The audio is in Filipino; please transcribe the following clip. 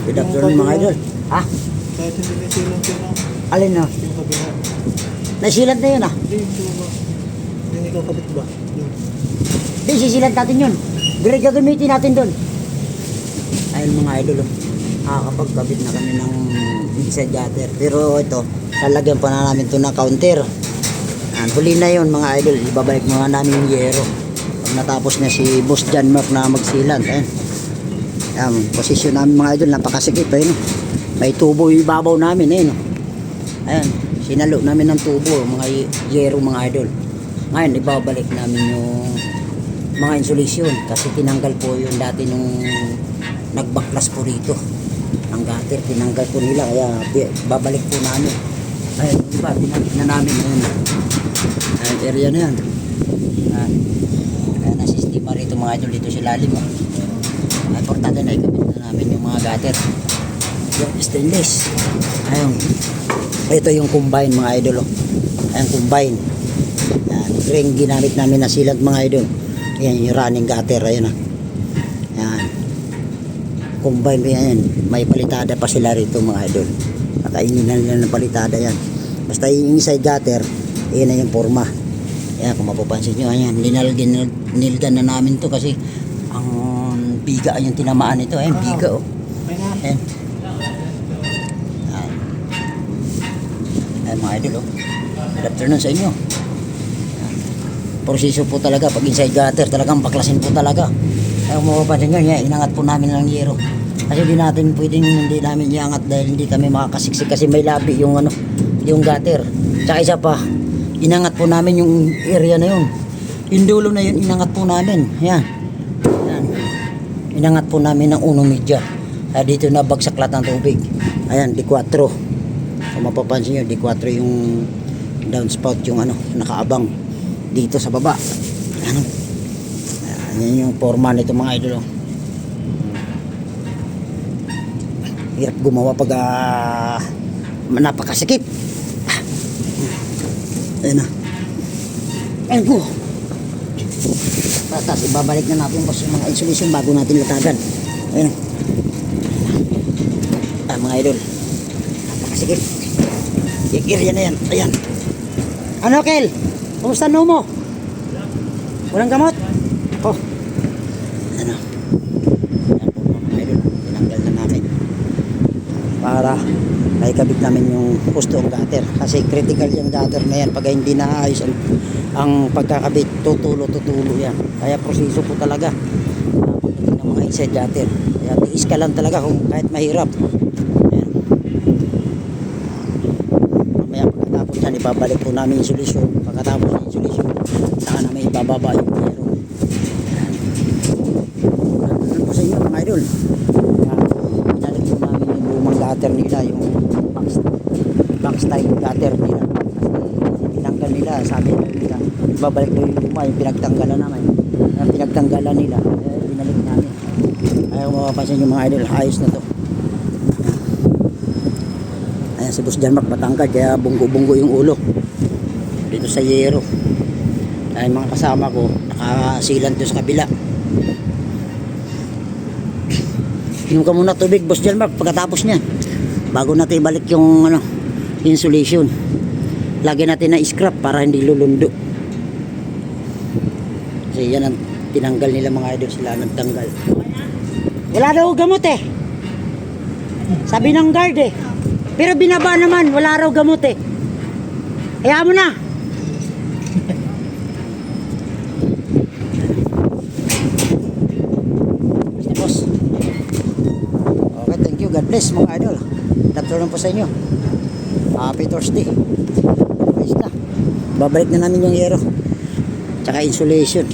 Good afternoon mga idol. Ha? Kahit hindi may silang siya lang. Alin na? Yung kabila. Nasilat na yun ah. Hindi, yung tuba. Hindi ikaw kabit ba? Yun. Di, sisilat natin yun. Direct gagamitin natin doon. Ayun mga idol. Kapag kabit na kami ng inside gutter. Pero ito, lalagyan pa na namin ito ng counter. Huli na yun mga idol. Ibabalik muna namin yung yero. Pag natapos na si Boss John Mark na magsilat. Ayan, posisyon namin mga idol. Napakasikip. Ayun. May tubo yung ibabaw namin. Ayun. Ayan, sinalo namin ng tubo. Mga yero mga idol. Ngayon, ibabalik namin yung mga insulation. Kasi tinanggal po yung dati nung nagbaklas po rito. Ang gutter, tinanggal po nila. Kaya babalik po namin. Ayun, diba? Tinanggal na namin. Ayun. Ayun, area na yan. Kaya nasistima rito mga idol. Dito si lalim. Importante na ikabit na namin yung mga gutter. Yung stainless. Ayun. Ito yung combine mga idol. Ayun, combine. Ring ginamit namin na silat mga idol. Ayan yung running gutter. Ayun na. Ayan. Combine yan. May palitada pa sila rito mga idol. Nakainin na nila ng palitada yan. Basta yung inside gutter, ayan na yung forma. Ayan, kung mapapansin nyo, ayan, nilgan na namin to kasi ang biga yung tinamaan nito. Ayan, biga oh. Ayan. Ayan mga idol oh. Good afternoon sa inyo. Proseso po talaga pag inside gutter, talagang baklasin po talaga. Kaya kung mapapansin nyo, inangat po namin ng yero. Kasi hindi namin iangat dahil hindi kami makakasiksik kasi may labi yung yung gutter. Tsaka isa pa, inangat po namin yung area na yun. Yung dulo na yun, inangat po namin. Yan. Yan. Inangat po namin ng 1 media. Kaya dito na bagsaklat ng tubig. Ayan, D4. Kung mapapansin nyo, D4 yung downspout, yung nakaabang dito sa baba. Yan yung forma nito mga idol. Hirap gumawa pag napakasikip. Ayan na. Ayan ko. Tapos ibabalik na natin boss yung mga insulation bago natin latagan. Ayan na. Mga idol. Napakasikip. Yung area na yan. Ayan. Ano Kel? Kumusta mo? Walang gamot? Oh. Ano? Ayan po mga idol. Tinanggal na namin. Para naikabit namin yung pustong gutter. Kasi critical yung gutter na yan. Pag hindi naayos ang pagkakabit, tutulo yan. Kaya proseso po talaga. Pagdating ng mga inside gutter. Kaya tiis ka lang talaga kung kahit mahirap. Ayan. Mamaya pagkatapos yan, ibabalik po namin yung solusyon. Pagkatapos ng solusyon, saka namin ibababa yung zero. Ano po sa inyo mga idol? Pinalagyan namin yung lumang gutter nila, yung box type gutter nila. Kasi tinanggal nila, sabi nila, ibabalik daw yung luma, yung pinagtanggalan naman. Pinagtanggalan nila, binalik namin. Ayaw mapapansin yung mga idol, ayos na to. Ayan si Boss John Mark matangkad, kaya bunggo-bunggo yung ulo dito sa yero. Dahil mga kasama ko nakasilan doon sa kabila. Inom ka muna tubig Boss John Mark pagkatapos niya bago natin ibalik yung insulation. Lagyan natin na scrap para hindi lulundo kasi yan ang tinanggal nila mga idol. Sila nagtanggal. Wala daw gamot sabi ng guard pero binaba naman wala raw gamot kaya mo na. Boss. Okay, thank you. God bless mga idol. Tapos po sa inyo. Happy Thursday. Ayos na. Babalik na namin yung yero. Tsaka insulation.